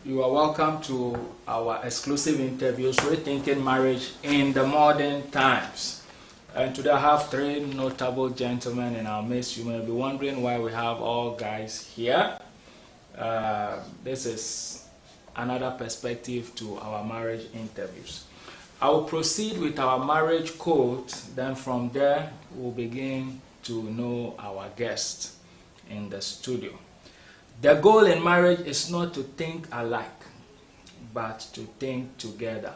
You are welcome to our exclusive interviews, Rethinking Marriage in the Modern Times. And today I have three notable gentlemen in our midst. You may be wondering why we have all guys here. This is another perspective to our marriage interviews. I will proceed with our marriage quote, then from there we'll begin to know our guest in the studio. The goal in marriage is not to think alike, but to think together.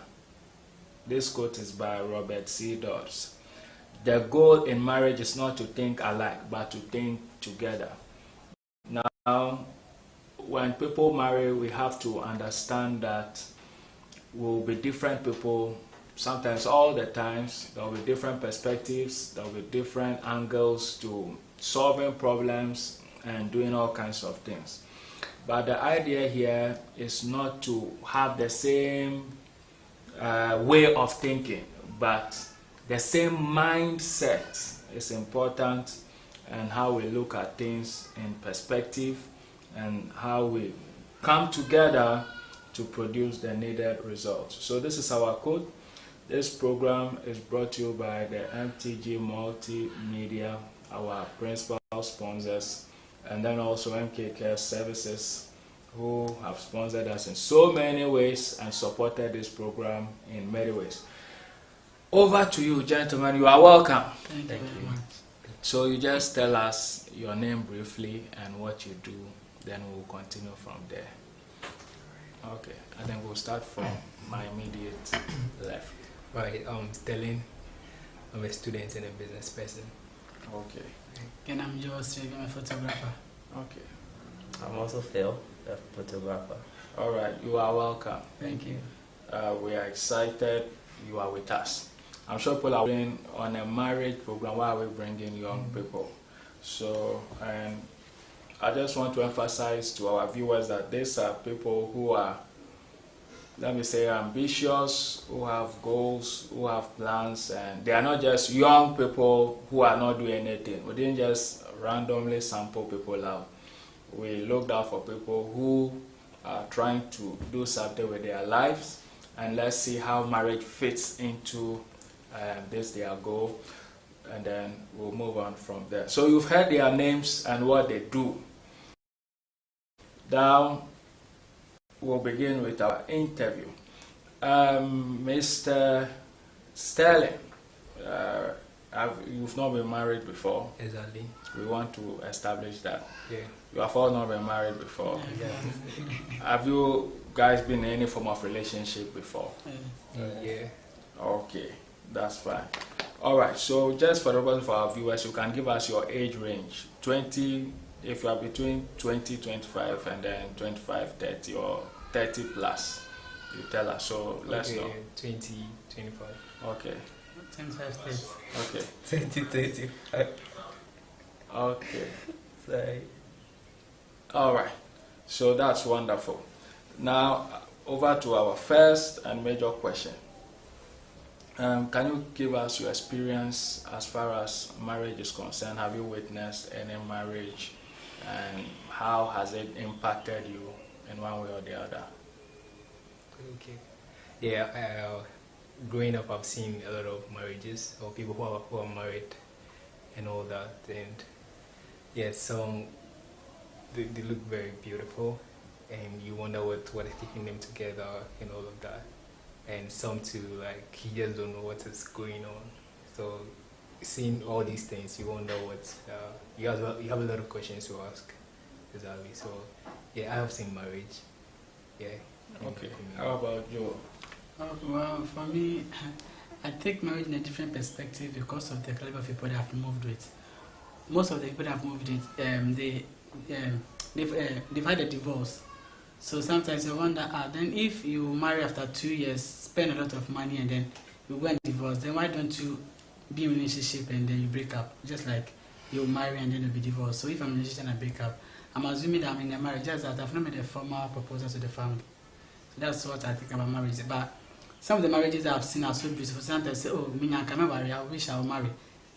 This quote is by Robert C. Dodds. The goal in marriage is not to think alike, but to think together. Now, when people marry, we have to understand that we'll be different people. Sometimes, all the times, there will be different perspectives, there will be different angles to solving problems and doing all kinds of things. But the idea here is not to have the same way of thinking, but the same mindset is important, and how we look at things in perspective and how we come together to produce the needed results. So this is our quote. This program is brought to you by the MTG Multimedia, our principal sponsors, and then also MK Care Services, who have sponsored us in so many ways and supported this program in many ways. Over to you, gentlemen. You are welcome. Thank you very much. So you just tell us your name briefly and what you do, then we'll continue from there. Okay, I think we'll start from my immediate left. Right, Sterling. I'm a student and a business person. Okay. And I'm Josh, I'm a photographer. Okay. I'm also Phil, a photographer. All right, you are welcome. Thank you. We are excited you are with us. I'm sure people are being on a marriage program while we're bringing young people. So, and I just want to emphasize to our viewers that these are people who are, let me say, ambitious, who have goals, who have plans, and they are not just young people who are not doing anything. We didn't just randomly sample people out. We looked out for people who are trying to do something with their lives, and let's see how marriage fits into this their goal, and then we'll move on from there. So you've heard their names and what they do. Now we'll begin with our interview. Mr. Sterling, you've not been married before. Exactly. We want to establish that. Yeah. You have all not been married before. Yeah. Have you guys been in any form of relationship before? Yeah. Okay, that's fine. Alright, so just for the purpose of our viewers, you can give us your age range. 20, if you are between 20, 25, and then 25, 30, or 30 plus. You tell us, so let's know. 20, 25. Okay. 25 states. Okay. 20, 25. Okay. Sorry. Alright, so that's wonderful. Now, over to our first and major question. Can you give us your experience as far as marriage is concerned? Have you witnessed any marriage, and how has it impacted you in one way or the other? Okay. Yeah, growing up I've seen a lot of marriages, or people who are married and all that, and yeah, some they look very beautiful, and you wonder what is keeping them together and all of that. And some too, like, you just don't know what is going on. So seeing all these things, you wonder what you have a lot of questions to ask. Exactly. So yeah, I have seen marriage. Yeah. Okay. How about you? Well, for me, I take marriage in a different perspective because of the caliber of people that I've moved with. Most of the people that I've moved with, they've had a divorce. So sometimes I wonder, then if you marry after 2 years, spend a lot of money, and then you go and divorce, then why don't you be in a relationship and then you break up? Just like you marry and then you'll be divorced. So if I'm in a relationship and I break up, I'm assuming that I'm in a marriage, just that I've not made a formal proposal to the family. So that's what I think about marriage. But some of the marriages I've seen are so beautiful. Sometimes I say, oh, me, I wish I would marry.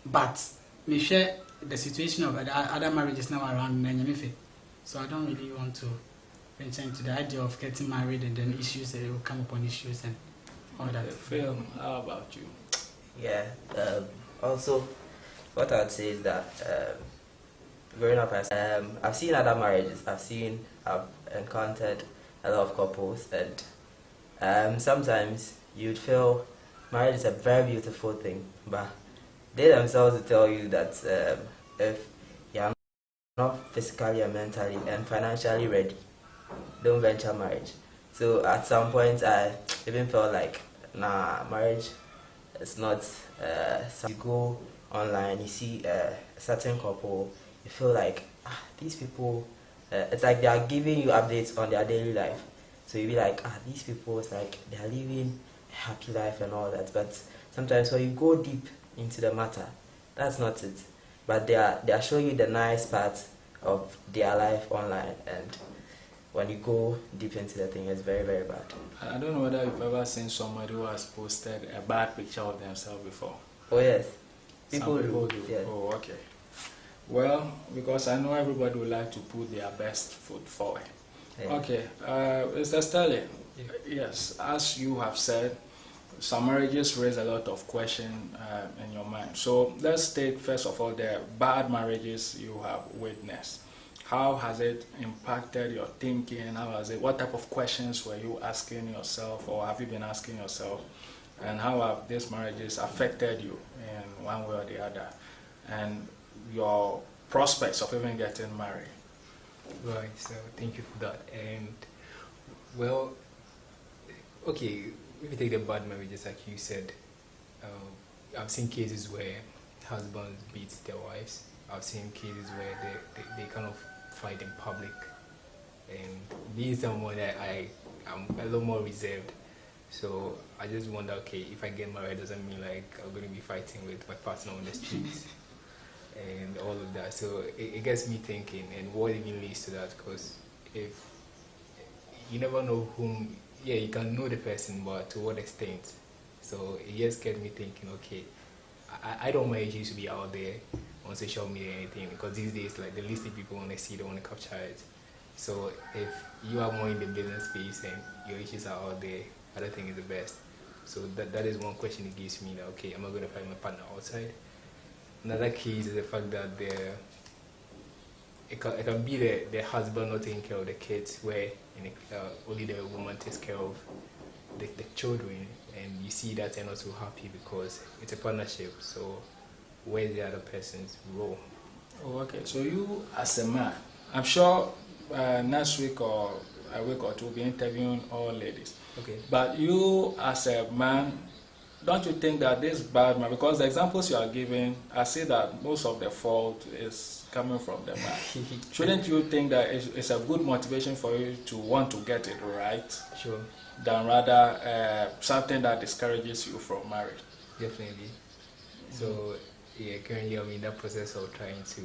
But me share the situation of the other marriages now around. So I don't really want to venture into the idea of getting married and then issues will come upon issues and all that. Phil, how about you? Yeah. Also, what I'd say is that growing up, I've seen other marriages. I've encountered a lot of couples, and sometimes you'd feel marriage is a very beautiful thing, but they themselves will tell you that if you're not physically and mentally and financially ready, don't venture marriage. So at some point, I even felt like, nah, marriage is not. So you go online, you see a certain couple, you feel like these people. It's like they are giving you updates on their daily life. So you be like, these people, it's like they are living a happy life and all that. But sometimes when you go deep into the matter, that's not it. But they are showing you the nice part of their life online, and when you go deep into the thing, it's very, very bad. I don't know whether you've ever seen somebody who has posted a bad picture of themselves before. Oh yes, Some people people do. do. Yeah. Oh, okay. Well, because I know everybody would like to put their best foot forward. Yeah. Okay, Mr. Sterling, Yeah. yes, as you have said, some marriages raise a lot of questions in your mind. So let's state first of all the bad marriages you have witnessed. How has it impacted your thinking? What type of questions were you asking yourself, or have you been asking yourself? And how have these marriages affected you in one way or the other? And your prospects of even getting married? Right, so thank you for that. And well, okay, if you take the bad marriages, like you said, I've seen cases where husbands beat their wives. I've seen cases where they kind of fight in public. And being someone that I'm a little more reserved, so I just wonder, okay, if I get married, doesn't mean like I'm going to be fighting with my partner on the streets and all of that. So it gets me thinking, and what even leads to that, because if you never know whom, yeah, you can know the person, but to what extent? So it just gets me thinking, okay, I don't want my issues to be out there on social media or anything, because these days, like, the least people want to see, they want to capture it. So if you are more in the business space and your issues are out there, I don't think it's the best. So that is one question it gives me, that, okay, am I going to find my partner outside? Another case is the fact that it can be the husband not taking care of the kids, where only the woman takes care of the children, and you see that they're not so happy because it's a partnership. So where's the other person's role? Oh, okay. So you, as a man, I'm sure next week or a week or two, we'll be interviewing all ladies. Okay. But you, as a man, don't you think that this bad man, because the examples you are giving, I see that most of the fault is coming from the man. Shouldn't you think that it's a good motivation for you to want to get it right? Sure. Than rather something that discourages you from marriage? Definitely. So yeah, currently I'm in that process of trying to,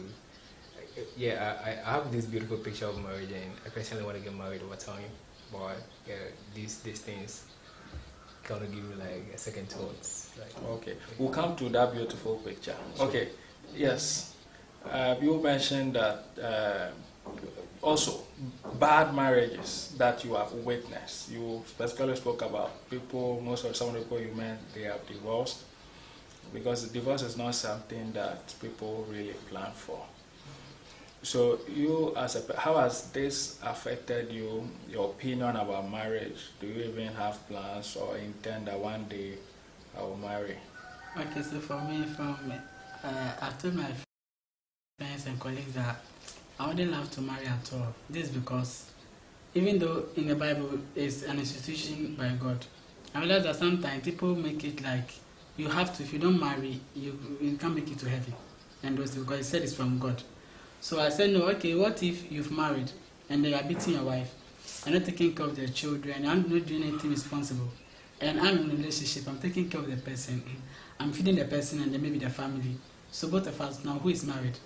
I have this beautiful picture of marriage, and I personally want to get married over time, but these things kind of give me like a second thoughts. Like, okay, we'll come to that beautiful picture. Sure. Okay, yes. You mentioned that also bad marriages that you have witnessed. You specifically spoke about people, some of the people you met, they have divorced, because divorce is not something that people really plan for. So you, how has this affected you, your opinion about marriage? Do you even have plans or intend that one day I will marry? Okay, so for me, I've told my friends and colleagues that I wouldn't love to marry at all. This is because even though in the Bible it's an institution by God, I realize that sometimes people make it like you have to, if you don't marry, you can't make it to heaven. And those, because it said it's from God. So I said, no, okay, what if you've married and they are beating your wife, and not taking care of their children, and I'm not doing anything responsible, and I'm in a relationship, I'm taking care of the person, I'm feeding the person and then maybe the family. So both of us now, who is married?